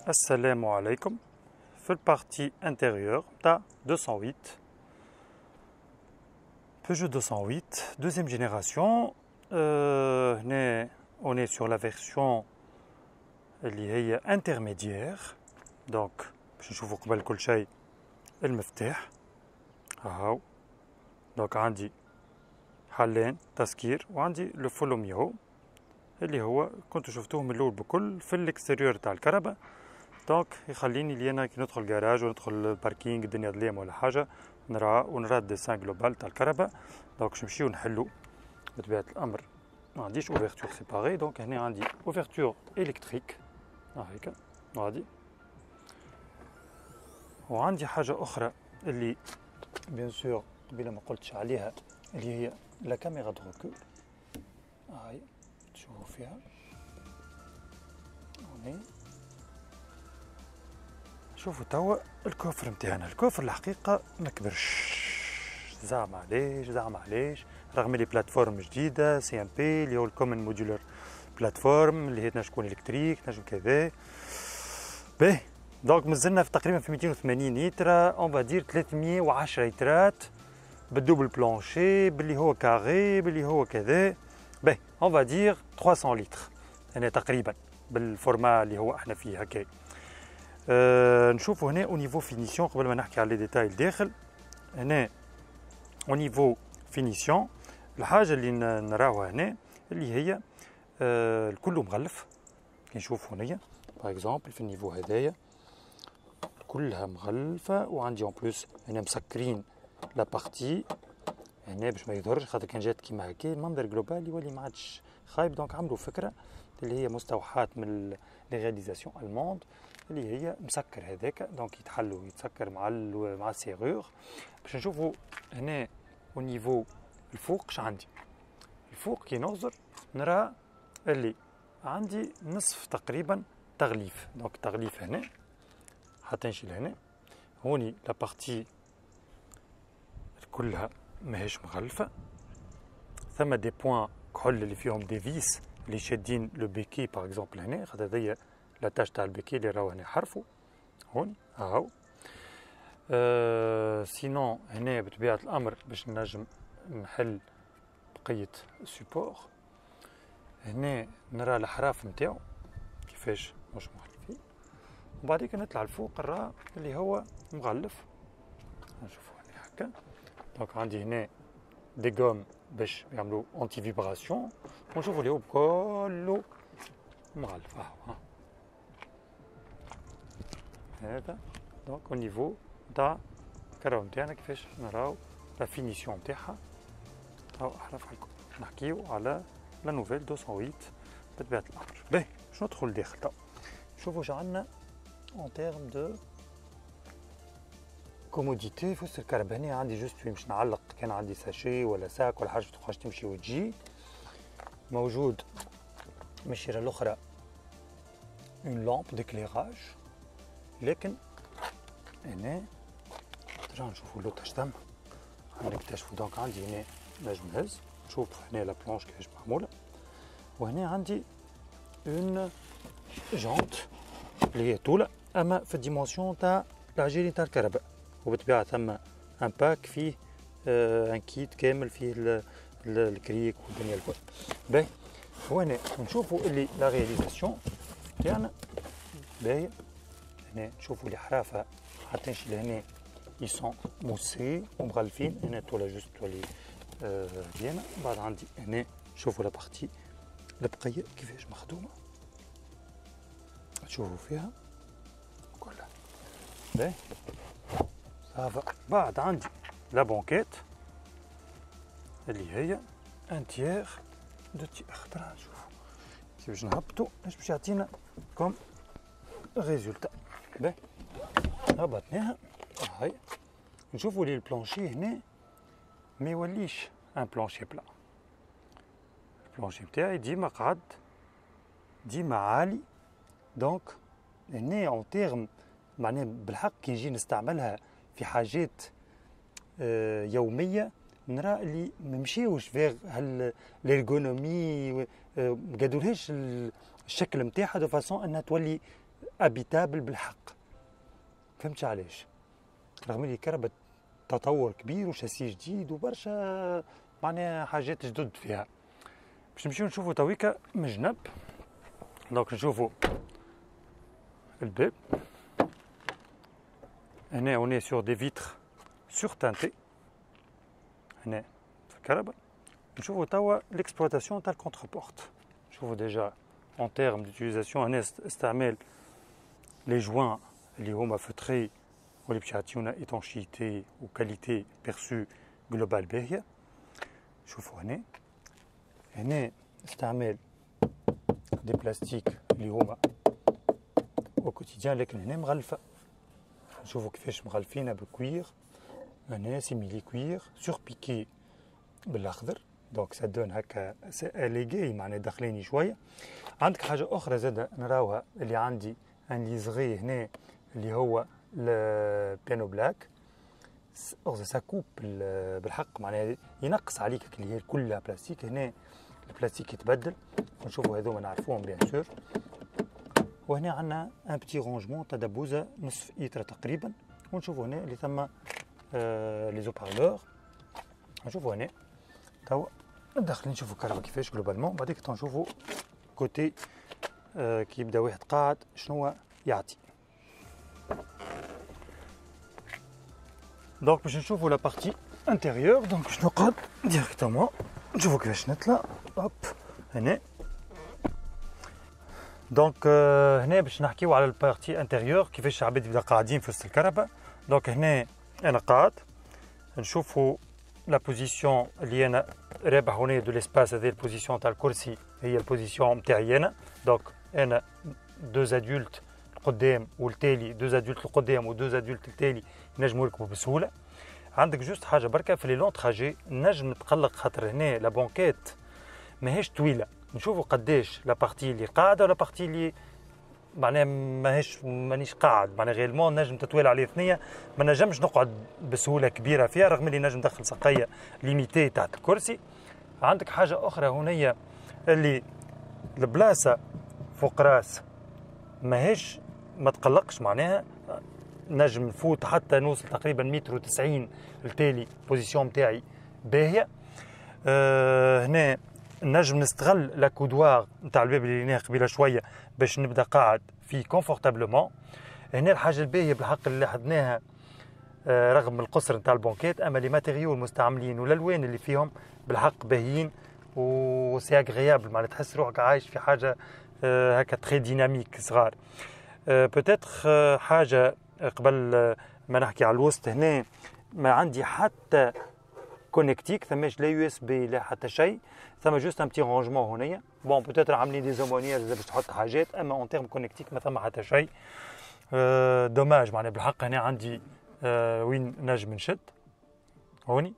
Assalamu alaikum. Fait partie intérieure de 208. Peugeot 208, deuxième génération. On est sur la version intermédiaire. Donc, je vous قبل كل شيء المفتاح. هاو. Donc عندي حلين تسكير وعندي لو فولوميو اللي هو كنت شفتوه من الاول بكل في الاكستيريور تاع الكهرباء. دونك يخليني اللي انا كي ندخل الجراج ندخل الباركينغ الدنيا ظليمه ولا حاجه ونرى الديسان جلوبال تاع الكهرباء. دونك باش نمشيو نحلو بطبيعه الامر ما عنديش اوفرتور سيباري. دونك هنا عندي اوفرتور الكتريك هيك غادي، وعندي حاجه اخرى اللي بيان سور قبيله ما قلتش عليها اللي هي لا كاميرا دو ريكول. هاي تشوفوا فيها هوني. شوفوا توا الكوفر نتاعنا، الكوفر الحقيقة ما كبرش زعما علاش رغم لي بلاتفورم جديدة سي ام بي اللي هو الكومن موديولر بلاتفورم اللي هي تنجم تكون الكتريك تنجم كذا باهي. دونك مازلنا في تقريبا في 280 لتر اون فادير 310 لترات بالدوبل بلانشي باللي هو كاري باللي هو كذا باهي اون فادير 300 لتر يعني تقريبا بالفورما اللي هو احنا فيه هكا. نشوفوا هنا او نيفو فينيسيون قبل ما نحكي على لي ديتاي الداخل. هنا او نيفو فينيسيون الحاجه اللي نراوها هنا اللي هي الكل مغلف كي نشوفوا هنايا باغ اكزومبل في النيفو هذايا كلها مغلفه، وعندي اون بلوس هنا مسكرين لا بارتي هنا باش ما يضرش خاطر كان جات كيما هكا المنظر جلوبال يولي ما عادش خايب. دونك عملوا فكره اللي هي مستوحاه من لي رياليزاسيون الموند اللي هي مسكر هذاك. دونك يتحل ويتسكر مع السيغور. باش نشوفوا هنا او نيفو الفوق اش عندي. الفوق كي نغزر نرى اللي عندي نصف تقريبا تغليف. دونك تغليف هنا حتى نمشي لهنا هوني لا بارتي كلها ماهيش مغلفه. ثم دي بوين كحول اللي فيهم دي فيس اللي شادين لو بيكي باغ اكزومبل هنا خاطر هذيا لا تاج تاع البيكي اللي راهو هنا حرفو هون هاو. سينون هنا بطبيعة الأمر باش نجم نحل بقية سيبور. هنا نرى الحراف نتاعو كيفاش مش مغلفين، وبعديك نطلع الفوق نرى اللي هو مغلف. نشوفو هنا هكا. دونك عندي هنا دي غوم باش يعملوا انتي فيبراسيون، ونشوفو اللي هو كله مغلف هاو. هذا دونك او نيفو تاع الكهرباء نتاعنا كيفاش نراو لا فينيسيون نتاعها. هاو احرف لكم نحكيو على لا نوفيل 208 بطبيعة الأمر. باهي باش ندخل لداخل تو شوفوا واش عندنا اون تيرم دو كوموديتي في وسط الكهرباء. هنا عندي جوست باش نعلق كان عندي ساشي ولا ساك ولا حاجة تبقاش تمشي وتجي. موجود من الشيرة الأخرى اون لامب ديكليراج، لكن هنا ترى نشوفوا لوط اش تم نكتشفوا. دونك عندي هنا نجم نهز نشوف هنا لا بلانش كيفاش معموله، وهنا عندي اون جونت اللي هي طولة اما في الديمونسيون تاع العجينه تاع الكهرباء، وبالطبيعه ثم ان باك فيه ان كيت كامل فيه الكريك والدنيا الكل. باهي وهنا نشوفوا اللي لا رياليزاسيون تاعنا باهيه. هنا نشوفوا اللي حرافه حتى نمشي لهنا يسون موسي ومغلفين. هنا طولة جوست تولي ديانا. بعد عندي هنا شوفوا لا بارتي البقيه كيفاش مخدومه تشوفوا فيها كلها باهي صافا. بعد عندي لا بونكيت اللي هي ان تيير دو تيير. ترى نشوفوا كيفاش نهبطوا اش باش يعطينا كوم ريزولتا. باهي هبطناها هاي. نشوفوا لي البلانشي هنا ما يوليش ان بلانشي بلا. البلانشي نتاعي ديما قعد ديما عالي. دونك هنا اون تيرم معناها بالحق كي نجي نستعملها في حاجات يوميه نرى اللي ما مشيوش فيغ هالارغونومي ما قادولهاش الشكل نتاعها دو فاسون انها تولي ابيتابل بالحق. فهمتش علاش؟ رغم اللي كرهبة تطور كبير وشاسي جديد وبرشا معناها حاجات جدد فيها. باش نمشيو نشوفو تويكا من جنب. دونك نشوفو الباب. هنا اوني سور دي فيتر سور تانتي. هنا في الكهرباء. نشوفو توا ليكسبلواتاسيون تاع الكونتر بورت. نشوفو ديجا اون تيرم ديوتيليزاسيون هنا استعمال لي جوان اللي هما فوتري واللي باش يعطيونا ايتونشيتي وكاليتي بيرسو جلوبال باهيه. شوفوا هنا استعمال دي بلاستيك اللي هما او كوتيديان لكن هنا مغلفه. نشوفوا كيفاش مغلفينها بالكوير. هنا سيميلي كوير سور بيكي بالاخضر. دونك سا دون هكا اليغي معناها داخليني شويه. عندك حاجه اخرى زاده نراوها اللي عندي ان ليزغي هنا اللي هو البيانو بلاك. ساكوب بالحق معناها ينقص عليك اللي هي كلها بلاستيك. هنا البلاستيك يتبدل. نشوفوا هذوما نعرفوهم بيان سور. وهنا عندنا ان بتي رونجمون تاع دبوزه نصف ايتر تقريبا. ونشوفوا هنا اللي ثم لي زو بارلور. نشوفوا هنا توا داخلين نشوفوا الكهرباء كيفاش جلوبالمون. بعديك نشوفوا كوتي كي يبدا واحد قاعد شنو يعطي. دونك باش نشوفوا لا بارتي انتيريور. دونك باش نقعد ديريكتومون نشوفوا كيفاش نطلع. هوب هنا. دونك هنا باش نحكيو على البارتي انتيريور كيفاش العباد يبدا قاعدين في وسط الكهرباء. دونك هنا انا قاعد نشوفوا لا بوزيسيون اللي انا رابح هنا دو ليسباس. هذه البوزيسيون تاع الكرسي هي البوزيسيون نتاعي انا. دونك انا دوز ادولت القدام والتالي، دوز ادولت القدام ودوز ادولت التالي ينجموا يركبوا بسهوله. عندك جوست حاجه بركه في لي لون تراجي نجم نتقلق خاطر هنا لا بونكيت ماهيش طويله. نشوفوا قداش لا بارتي اللي قاعده ولا بارتي اللي معناها مانيش قاعد. معناها غيلمون نجم تطويل عليه ثنيه. ما نجمش نقعد بسهوله كبيره فيها رغم اللي نجم ندخل سقيه ليميتي تحت الكرسي. عندك حاجه اخرى هنا اللي البلاصه فوق راس ماهيش ما تقلقش. معناها نجم نفوت حتى نوصل تقريبا 1.90 متر التالي. بوزيسيون نتاعي باهيه. هنا نجم نستغل لا كودوار نتاع الباب اللي لقيناه قبيله شويه باش نبدا قاعد فيه كونفورتابلومون. هنا الحاجه الباهيه بالحق اللي لاحظناها رغم القصر نتاع البونكيت، اما لي ماتيريو المستعملين والالوان اللي فيهم بالحق باهيين وسي اغريابل. معناها تحس روحك عايش في حاجه هكا تري ديناميك صغار. بوتيتر حاجه قبل ما نحكي على الوسط. هنا ما عندي حتى كونيكتيك، ثماش لا يو اس بي لا حتى شيء. ثم جوست ان بتي رونجمون هنايا. بون بوتيتر عاملين دي زومونيير باش تحط حاجات، اما اون تيرم كونيكتيك ما ثم حتى شيء. دوماج معناها بالحق. هنا عندي وين نجم نشد هوني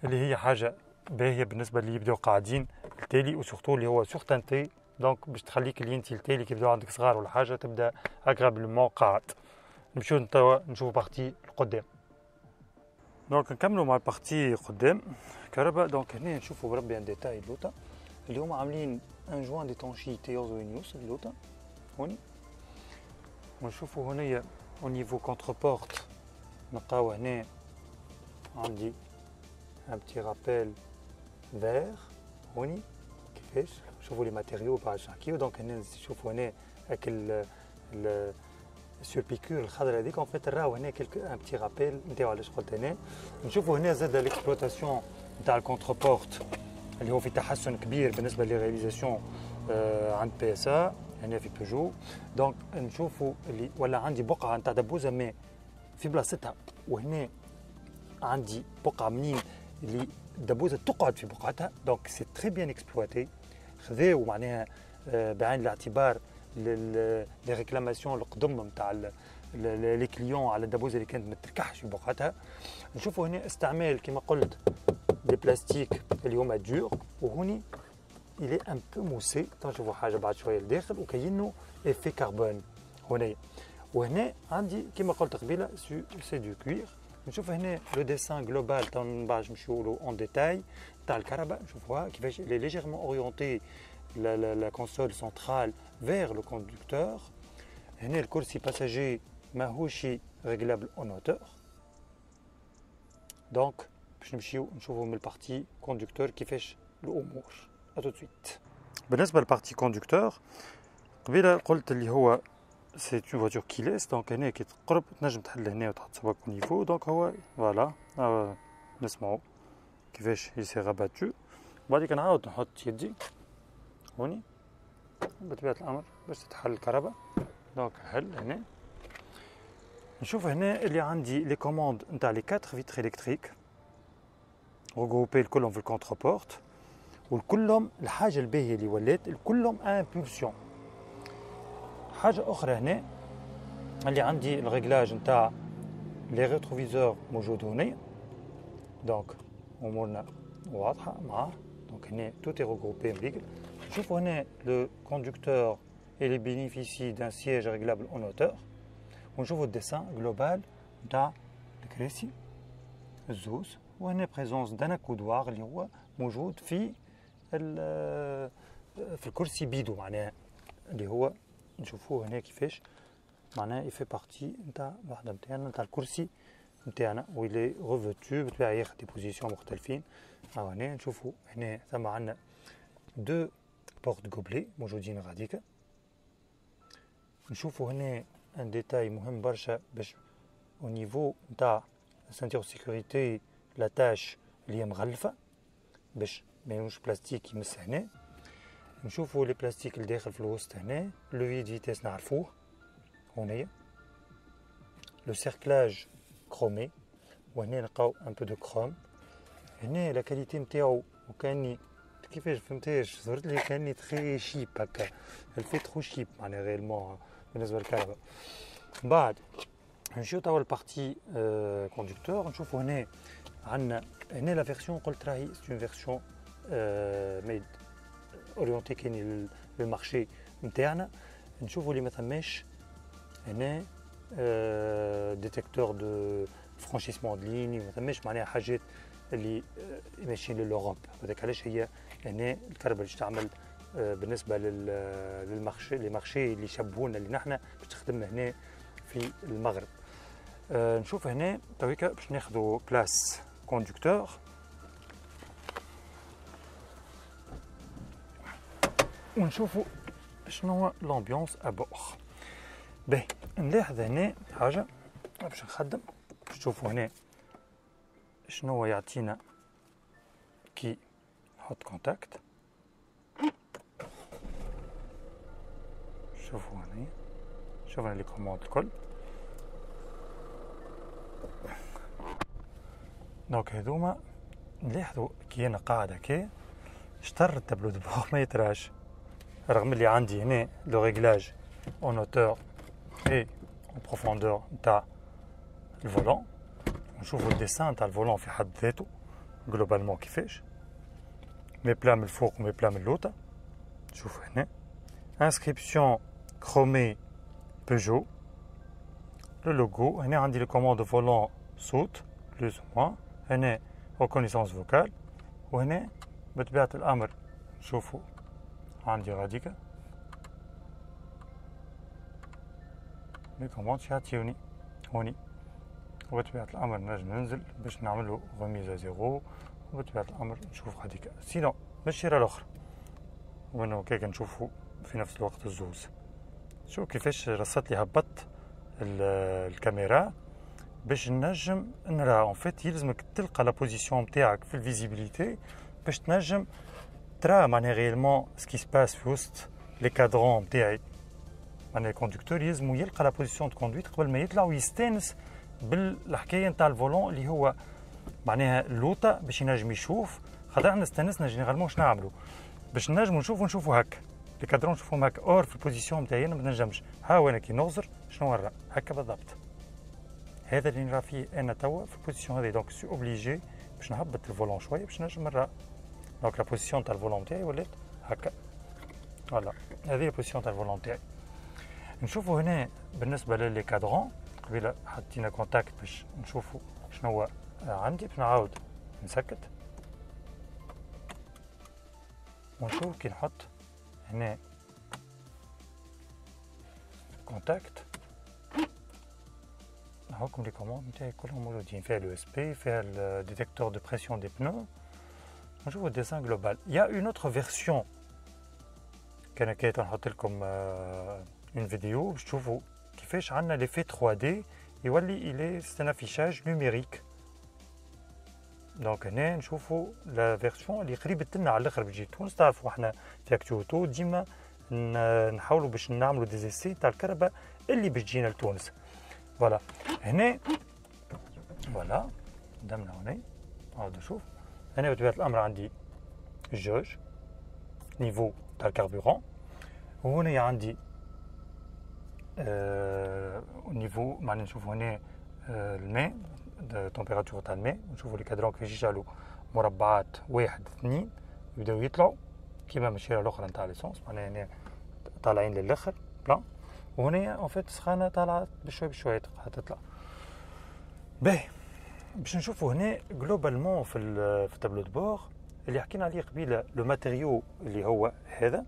اللي هي حاجه باهيه بالنسبه اللي يبداو قاعدين التالي وسورتو اللي هو سورتانتي. دونك باش تخليك اللي انت التالي كي يبداو عندك صغار ولا حاجه تبدا اغرابلمون قاعد. نمشيو توا نشوفوا بارتي القدام. دونك نكملوا مع البارتي قدام كهرباء. دونك هنا نشوفوا بربي ان ديتاي اللوطه اللي هما عاملين ان جوان ديتونشيتي اوزوينيوس اللوطه هوني. ونشوفوا هنايا او نيفو كونتر بورت نلقاو هنا عندي ان بتي رابيل فير هوني كيفاش. شوفوا لي ماتيريو باش نحكيو. دونك هنا نشوفوا هنا هاك سور بيكور الخضراء هذيك اون فيت راهو هنا ان بتي رابيل نتاعو علاش قلت هنا. نشوفوا هنا زاد ليكسبلوطاسيون نتاع الكونتر بورت اللي هو في تحسن كبير بالنسبه للرياليزاسيون عند بي اس ا هنا في بيجو. دونك نشوفوا اللي ولا عندي بقعه نتاع دبوزه ما في بلاصتها، وهنا عندي بقعه منين اللي الدبوزه تقعد في بقعتها. دونك سي تري بيان اكسبلواتي. خذاو معناها بعين الاعتبار لي ريكلاماسيون القدم نتاع لي كليون على الدبوزه اللي كانت ما تركحش في بقعتها. نشوفوا هنا استعمال كما قلت دي بلاستيك اللي هما دور، وهوني الي ان بو موسي. تنشوفوا حاجه بعد شويه لداخل وكاينو افي كربون هنا. وهنا عندي كما قلت قبيله سي دو كوير نشوف هنا لو ديسان جلوبال تاع من بعد نمشيو له اون ديتاي تاع الكهرباء. نشوفوها كيفاش لي ليجيرمون اورينتي لا كونسول سنترال فيغ لو كوندكتور. هنا الكرسي باساجي ماهوش ريغلابل اون اوتور، دونك باش نمشيو نشوفو من البارتي كوندكتور كيفاش الامور. ا تو سويت. بالنسبه للبارتي كوندكتور قبيله قلت اللي هو سي اون فواتور كيليس، دونك هنا كي تقرب تنجم تحل هنا وتحط صباك او نيفو، دونك هو فوالا نسمعو كيفاش يسي راباتو. بعد كي نعاود نحط يدي هوني بطبيعة الأمر باش تتحل الكهرباء، دونك حل هنا. نشوف هنا اللي عندي لي كوموند نتاع لي 4 فيتر إلكتريك ريغروبي الكلهم في الكونتر بورت، والكلهم الحاجة الباهية اللي ولات الكلهم امبولسيون. حاجة أخرى هنا اللي عندي الريغلاج نتاع لي ريتروفيزور موجود هنا، دونك أمورنا واضحة معاه. دونك هنا tout est regroupé مليق. نشوفوا هنا le conducteur il bénéficie d'un siège réglable en hauteur، ونشوفوا الديسان جلوبال نتاع الكراسي الزوز. وهنا بريزونس دانا كودوار اللي هو موجود في الكرسي بيدو، معناها اللي هو نشوفوه هنا كيفاش معناها يفي بارتي نتاع واحدة نتاعنا نتاع الكرسي نتاعنا، ويلي ريفوتو بالطبيعة ياخد دي بوزيسيون مختلفين. هنا نشوفوا هنا ثم عندنا دو بورت غوبلي موجودين غاديكا. نشوفوا هنا ان ديتاي مهم برشا باش او نيفو نتاع سانتير سيكوريتي لا تاش اللي هي مغلفه باش ما يكونش بلاستيك يمس هنا. نشوفوا لي بلاستيك اللي داخل في الوسط هنا، لو فيد فيتاس نعرفوه هنايا، لو سيركلاج كرومي، وهنا نلقاو ان بو دو كروم. هنا لا كاليتي نتاعو وكاني كيفاش فهمتهاش، صورت لي كاني تخي شيب هكا، الفي ترو شيب معناها ريالمون بالنسبه للكهرباء. بعد نمشيو توا البارتي كوندكتور. نشوفوا هنا عندنا هنا لا فيرسيون قلت راهي سي اون فيرسيون ميد اورينتي كاين للمارشي نتاعنا. نشوفوا اللي ما ثماش هنا ديتيكتور دو فرانشيسمون دو ليني، ما ثماش معناها حاجات اللي ماشيين للأوروب. هذاك علاش هي هنا الكهرباء اللي تعمل بالنسبه للمارشي، لي مارشي اللي شبهونا اللي نحنا باش تخدم هنا في المغرب. نشوف هنا تويكا باش ناخذوا بلاس كوندكتور. ونشوفوا شنو هو لامبيونس ابور. باهي نلاحظ هنا حاجه باش نخدم، باش تشوفوا هنا شنو هو يعطينا كي نحط كونتاكت. شوفوا هنا، شوفوا لي كوموند الكل. دونك هذوما نلاحظوا كي انا قاعد هكا شطر التابلو دو بور ما يتراش، رغم اللي عندي هنا لو ريغلاج اون اوتور اي اون بروفوندور نتاع الفولون. نشوفوا الديسان تاع الفولون في حد ذاته جلوبالمون كيفاش مي بلا من الفوق ومي بلا من اللوطه. شوفوا هنا انسكريبسيون كرومي بيجو، لو لوغو. هنا عندي لي كوموند فولون صوت بلوز موان، هنا ريكونيسونس فوكال، وهنا بطبيعة الأمر شوفوا عندي غاديكا لي كوموند يعطيوني هوني، وبطبيعة الأمر نجم ننزل باش نعملو غميزة زيرو، وبطبيعة الأمر نشوف غاديكا. سينو بالشيرة الأخرى ومنو هكاك نشوفو في نفس الوقت الزوز. شوف كيفاش رصت لي هبط الكاميرا باش نجم نرى. اون فيت يلزمك تلقى لا بوزيسيون نتاعك في الفيزيبيليتي باش تنجم ترى معناها ريالمون سكي سباس في وسط لي كادرون نتاعي. معناها الكوندكتور يلزمو يلقى لا بوزيسيون دو كوندويت قبل ما يطلع ويستانس بالحكايه نتاع الفولون اللي هو معناها اللوطه باش ينجم يشوف. خاطر احنا استانسنا جينيرالمون واش نعملوا باش نجمو نشوفوا هكا لي كادرون نشوفهم هكا، اور في البوزيسيون نتاعي انا ما نجمش. ها وانا كي نغزر شنو نرى هكا بالضبط. هذا اللي نرى فيه انا توا في البوزيسيون هذه، دونك سي اوبليجي باش نهبط الفولون شويه باش نجم نرى. دونك لا بوزيسيون تاع الفولون تاعي ولات هكا، فوالا هذه البوزيسيون تاع الفولون تاعي. نشوفوا هنا بالنسبه للي كادرون قبيله حطينا كونتاكت باش نشوفوا شنو هو عندي باش نعاود نسكت ونشوف كي نحط هنا كونتاكت. هاكم لي كوموند نتاعي كلهم موجودين، فيها اليو اس بي، فيها الديتecteur de pression des pneus. نشوفو الديسان جلوبال. يا اون اوتر فيرسيون كان كي نحط لكم اون فيديو باش تشوفوا كيفاش عندنا ليفي 3 دي يولي الي سي ان افيشاج نوميريك. دونك هنا نشوفوا لا فيرسيون اللي قريبت لنا على الاخر بتجي تونس. تعرفوا احنا في اكتوتو ديما نحاولوا باش نعملوا ديزيسي تاع الكهرباء اللي باش تجينا لتونس. فوالا هنا فوالا قدامنا هنا نعاودو نشوف. هنا بطبيعة الأمر عندي الجوج نيفو تاع الكاربورون، وهنا عندي نيفو معناها نشوفو هنا الماء تمبيراتور تاع الماء، ونشوفو لي كادرون كيفاش يشعلوا مربعات 1 2 يبداو يطلعوا كيما المشيرة الأخرى نتاع ليسونس، معناها هنا طالعين للآخر بلان، وهنا اون فيت سخانة طالعة بشوي بشوي تطلع. باهي باش نشوفو هنا جلوبالمون في التابلو دو بور اللي حكينا عليه قبيله لو ماتيريو اللي هو هذا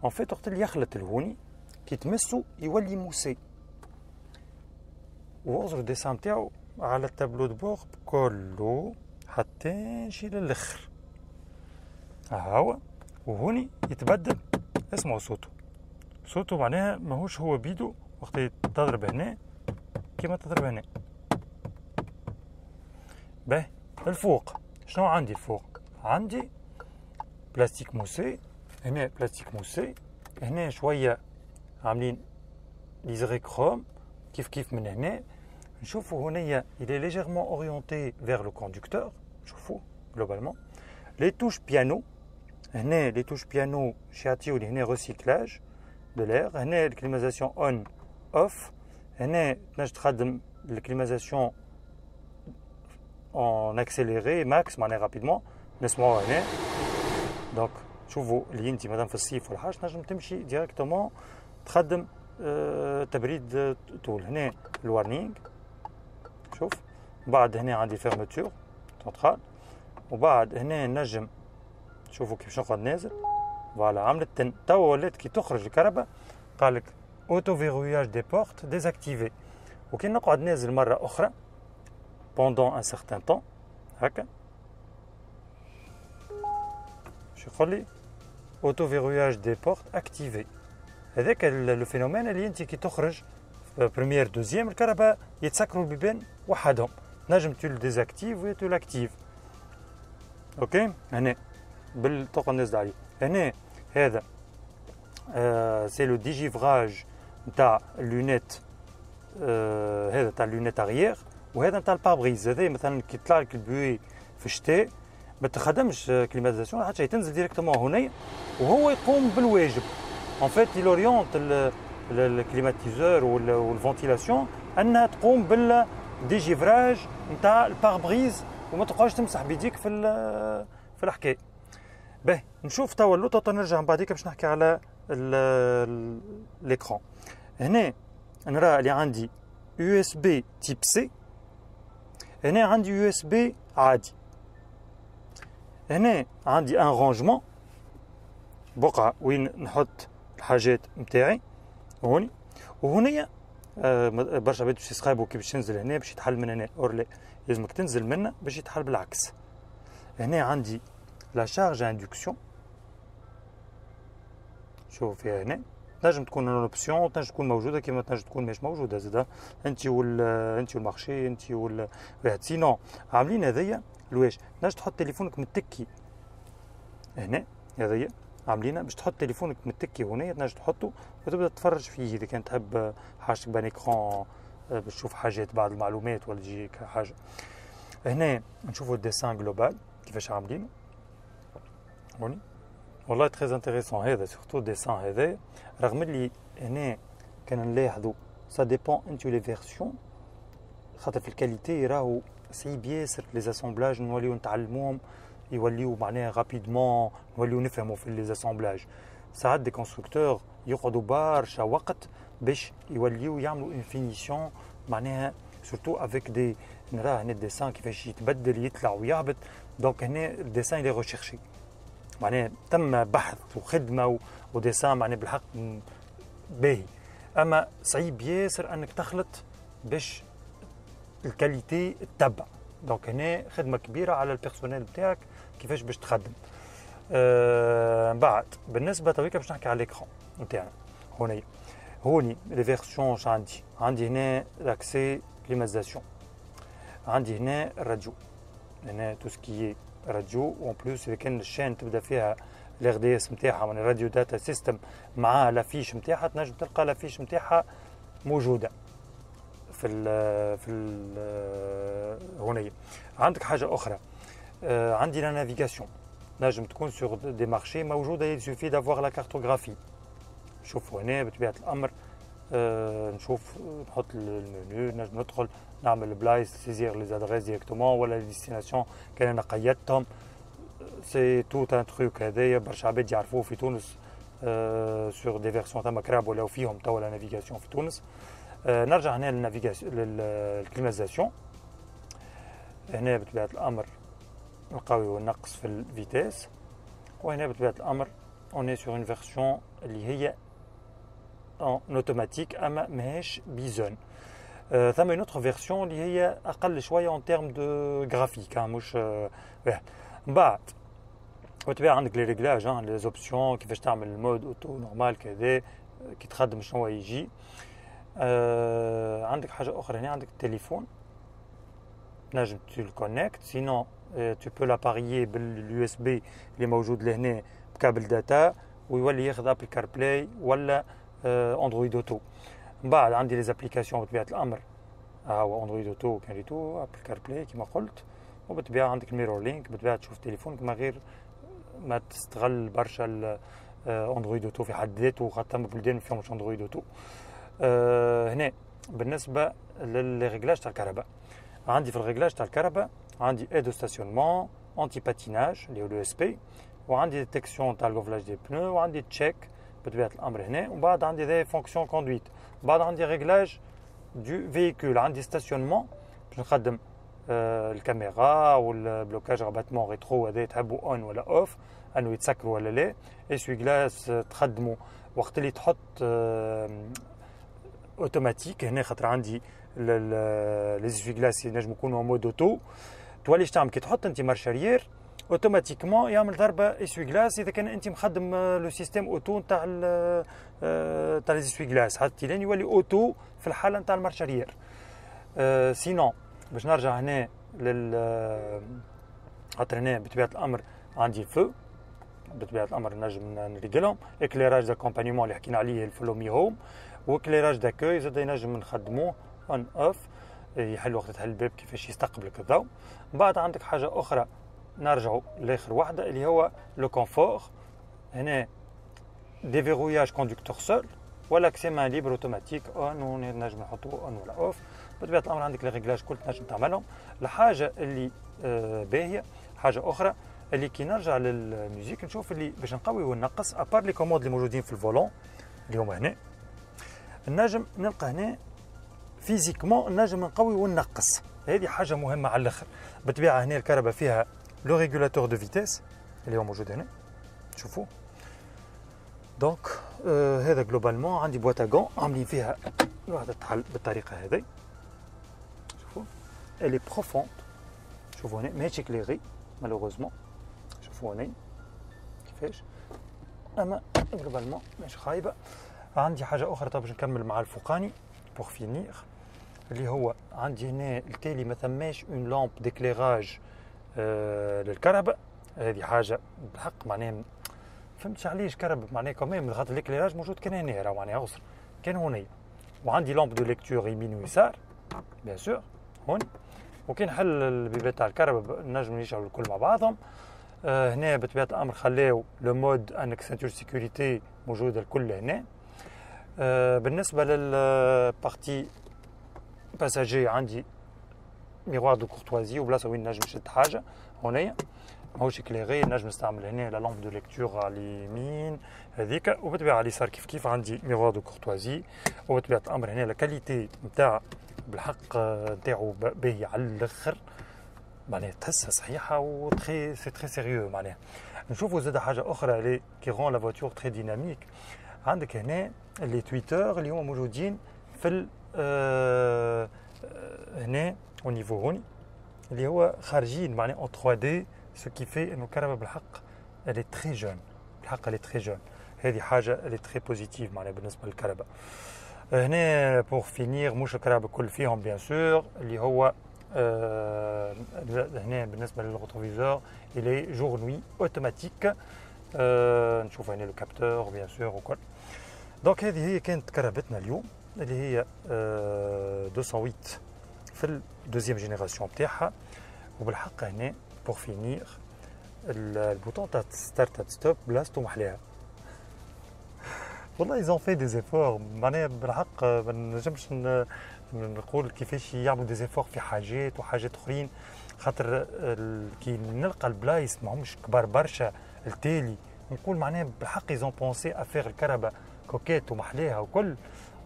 اون فيت وقت اللي يخلط الهوني كي تمسو يولي موسي، ووزر الديسان تاعو على التابلو دو بور كله حتى نجي للاخر. ها هو وهوني يتبدل اسمعوا صوته معناها ماهوش هو بيدو وقت تضرب هنا كيما تضرب هنا. باهي الفوق شنو عندي الفوق؟ عندي بلاستيك موسي، هنا بلاستيك موسي، هنا شويه عاملين ليزغي كروم كيف من هنا. نشوفوا هنايا il est légèrement orienté vers le conducteur. شوفوا globalement les touches piano، هنا les touches piano يعطيو لي هنا recyclage de l'air، هنا الكليماتيزاسيون اون اوف، هنا تنجم تخدم الكليماتيزاسيون en accéléré max معناها رابيدمون نسمعوها هنا. دونك شوفوا اللي انت مثلا في الصيف ولا حاجه تنجم تمشي ديريكتومون تخدم تبريد طول. هنا الوارنينغ شوف، بعد هنا عندي فيرمتور سنترال، وبعد هنا نجم شوفوا كيف نقعد نازل. فوالا عملت توا ولات كي تخرج الكهرباء قال لك اوتو فيروياج دي بورت ديزاكتيفي، وكي نقعد نازل مره اخرى pendant un certain temps هكا شو يقول لي اوتو فيروياج دي بورت اكتيفي. هذاك لو فينومين اللي انت كي تخرج بريمير دوزيام الكهرباء يتسكروا البيبان وحدهم، نجم تو ديزاكتيف و تو لاكتيف. اوكي هنا بالطاقه نزل عليه. هنا هذا سي لو ديجيفراج نتاع اللونيت، هذا تاع اللونيت اريير، وهذا نتاع البابريز. هذا مثلا كي يطلع لك البوي في الشتاء ما تخدمش كليماتيزاسيون حتى تنزل ديريكتومون هنا وهو يقوم بالواجب. ان فيت يلوريونت الكليماتيزور والفونتيلاسيون انها تقوم بالديجيفراج نتاع الباربريز وما تبقاش تمسح بيديك في الحكايه. باهي نشوف توا اللوطه نرجع من بعديك باش نحكي على ليكرون. هنا نرى اللي عندي يو اس بي تيب سي، هنا عندي يو اس بي عادي، هنا عندي ان رانجمون بقعه وين نحط الحاجات نتاعي هوني، وهنا برشا عباد باش يسخايبوا كي باش تنزل هنا باش يتحل من هنا اور لا لازمك تنزل منه باش يتحل بالعكس. هنا عندي لا شارج اندكسيون، شوف فيها هنا تنجم تكون الاوبسيون تنجم تكون موجوده كيما تنجم تكون مش موجوده زاده انت والمارشي انت واحد سينون عاملين هذيا لواش تنجم تحط تليفونك متكي هنا. هذيا عاملينها باش تحط تليفونك متكي هنا تنجم تحطه وتبدا تتفرج فيه اذا كان تحب حاجتك بان ايكرون باش تشوف حاجات بعض المعلومات ولا تجيك حاجه. هنا نشوفوا الديسان جلوبال كيفاش عاملينه هوني والله تري انتريسون. هذا سورتو الديسان هذا رغم اللي هنا كان نلاحظوا سا ديبون انتو لي فيرسيون خاطر في الكاليتي راهو صعيب ياسر لي زاسامبلاج نوليو نتعلموهم يوليو معناها رابيدمون نوليو نفهموا في لي زاسامبلاج. ساعات دي كونستركتور يقعدوا برشا وقت باش يوليو يعملوا اون فينيسيون معناها سورتو افيك نرى هنا الديسان كيفاش يتبدل يطلع ويهبط. دونك هنا الديسان اللي ريشيرشي معناها تم بحث وخدمه وديسان معناها بالحق باهي. اما صعيب ياسر انك تخلط باش الكاليتي تتبع. دونك هنا خدمه كبيره على البيرسونيل بتاعك كيفاش باش تخدم. بعد بالنسبه تويكا باش نحكي على الاكران نتاعنا. هوني لي فيرسيون عندي هنا لاكسي كليماتيزاسيون، عندي هنا الراديو، هنا تو سكي راديو. وان بلوس اذا كان الشين تبدا فيها الار دي اس نتاعها من الراديو داتا سيستم مع لافيش نتاعها، تنجم تلقى لافيش نتاعها موجوده في هنا. عندك حاجه اخرى، عندي لا نافيغاسيون، نجم تكون سور دي مارشي موجوده، يسوفي دافوار لا كارتوغرافي. شوفوا هنا بطبيعه الامر نشوف نحط المنيو، نجم ندخل نعمل بلايص سيزير لي زادريس ديريكتومون ولا لي ديستيناسيون كان انا قيدتهم. سي توت ان تروك هذايا برشا عباد يعرفوه في تونس سور دي فيرسيون تما كراب ولاو فيهم توا لا نافيغاسيون في تونس. نرجع هنا للنافيغاسيون للكليماتيزاسيون. هنا بطبيعه الامر القوي والنقص في الفيتاس، وهنا بطبيعه الامر اون سور اون فيرسيون اللي هي en automatique اما ماهيش بيزون. ثم une autre version اللي هي اقل شويه en termes de graphique مش من بعد وتبع عندك لي ريغلاج لي زوبسيون كيفاش تعمل المود اوتو نورمال كذا كي تخدم شنو يجي. عندك حاجه اخرى هنا، عندك التليفون نجم تكونكت، سينو tu peux l'appareiller باليو اس بي اللي موجود لهنا بكابل داتا ويولي ياخذ ابل كار بلاي ولا اندرويد اوتو. من بعد عندي لي زابليكاسيون بطبيعه الامر هو اندرويد اوتو كان ريتو ابل كار بلاي كما قلت، وبالطبيعه عندك الميرور لينك بالطبيعه تشوف تليفونك من غير ما تستغل برشا اندرويد اوتو في حد ذاته، خاطر بلدان ما فيهمش اندرويد اوتو. هنا بالنسبه للريغلاج تاع الكهرباء، عندي في الريغلاج تاع الكهرباء عندي ايدو ستاسيونمون، انتي باتيناج اللي هو اليو اس بي، وعندي ديتيكسيون تاع الغوفلاج دي بنو، وعندي تشيك بطبيعه الامر هنا. ومن بعد عندي دي فونكسيون كوندويت، بعد عندي ريغلاج دو فييكول، عندي ستاسيونمون باش نخدم الكاميرا والبلوكاج راباتمون ريترو هذا تحبوا اون ولا اوف انه يتسكروا ولا لا. اسوي جلاس تخدموا وقت اللي تحط اوتوماتيك هنا، خاطر عندي لي اسوي جلاس ينجموا يكونوا مود اوتو. تولي تعمل كي تحط انت مارشاريير اوتوماتيكمون يعمل ضربه اسوي جلاس اذا كان انت مخدم لو سيستيم اوتو نتاع تاع لي اسوي جلاس، حتى لين يولي اوتو في الحاله نتاع المارشاريير. سينون باش نرجع هنا خاطر هنا بطبيعه الامر عندي الفو، بطبيعه الامر نجم نريقلهم. اكليراج داكومبانيمون اللي حكينا عليه الفلومي هوم، واكليراج داكوي زاد نجم نخدموه اون اوف، يحل وقت تحل الباب كيفاش يستقبلك الضوء. من بعد عندك حاجه اخرى نرجعوا لاخر واحده اللي هو لو كونفور. هنا ديفيروياج كوندكتور سول ولا اكسي مان ليبر اوتوماتيك اون، نجم نحطوه اون ولا اوف. بطبيعه الامر عندك لي ريغلاج كل تنجم تعملهم. الحاجه اللي باهيه حاجه اخرى اللي كي نرجع للميوزيك نشوف اللي باش نقوي وننقص ابار لي كوموند اللي موجودين في الفولون اللي هما هنا، النجم نلقى هنا فيزيكمون نجم نقوي وننقص. هذه حاجه مهمه على الاخر. بالطبيعه هنا الكهرباء فيها لو ريغولاتور دو فيتيس اللي هو موجود هنا شوفوا. دونك هذا جلوبالمون عندي بواطا غون عاملين فيها واحده تحل بالطريقه هذه شوفوا، الي بروفوند شوفوا هنا ماهيش كليغي مالوغوزمون، شوفوا هنا كيفاش، اما جلوبالمون ماهيش خايبه. عندي حاجه اخرى طب باش نكمل مع الفوقاني بور فينير، اللي هو عندي هنا التالي ما ثماش اون لامب ديكليراج للكهرباء. هذه حاجه بالحق معناها فهمتش علاش كهرباء معناها كمان خاطر ليكليراج موجود كان هنا راه معناها غصر كان هنا. وعندي لامب دو ليكتور يمين ويسار بيان سور هون، وكي نحل البيبات تاع الكهرباء نجم يشعلوا الكل مع بعضهم. هنا بطبيعه الامر خلاو لو مود انك سنتور سيكوريتي موجوده الكل هنا. بالنسبه للبارتي باساجي عندي ميغوار دو كورتوازي وبلاصه وين نجم نشد حاجه هنايا ماهوش كليغي، نجم نستعمل هنا لا لامب دو ليكتور على اليمين هذيك، وبالطبيعه على اليسار كيف كيف عندي ميغوار دو كورتوازي. وبطبيعه الامر هنا لا كاليتي نتاع بالحق نتاعو باهي على الاخر معناها تحسها صحيحه و تري سي تري سيريو معناها. نشوفوا زاد حاجه اخرى اللي كي رون لا فواتور تري ديناميك. عندك هنا اللي تويتر اللي هما موجودين في هنا او نيفو هوني اللي هو خارجين معناها اون 3 دي سو كي في انه الكهرباء بالحق اللي تري جون بالحق اللي تري جون. هذه حاجه اللي تري بوزيتيف معناها بالنسبه للكهرباء. هنا بور فينير مش الكهرباء كل فيهم بيان سور اللي هو هنا بالنسبه للروتروفيزور اللي جور نوي اوتوماتيك. نشوف هنا لو كابتور بيان سور وكل. دونك هذه هي كانت كهربتنا اليوم اللي هي 208 في الدوزيام جينيراسيون بتاعها. وبالحق هنا بور فينير البوطون تاع ستارت ستوب بلاصتو محلاها. والله ils ont fait des efforts معناها بالحق ما نجمش نقول كيفاش يعملوا دي زيفور في حاجات وحاجات اخرين خاطر كي نلقى البلايص ماهمش كبار برشا التالي نقول معناها بالحق ils ont pensé à faire الكهرباء كوكيت ومحلاها وكل.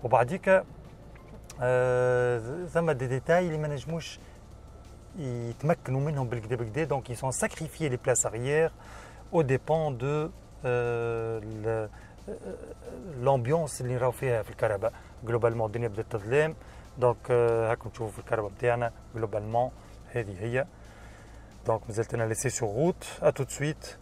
وبعديك ثم دي ديتاي اللي ما نجموش يتمكنوا منهم بالكدا بالكدا. دونك ils sont sacrifiés les places arrière au dépend de l'ambiance اللي نراو فيها في الكهرباء. جلوبالمون الدنيا بدات تظلم دونك هاكم تشوفوا في الكهرباء بتاعنا جلوبالمون هذه هي. دونك مازلت انا ليسي سور روت ا تو سويت.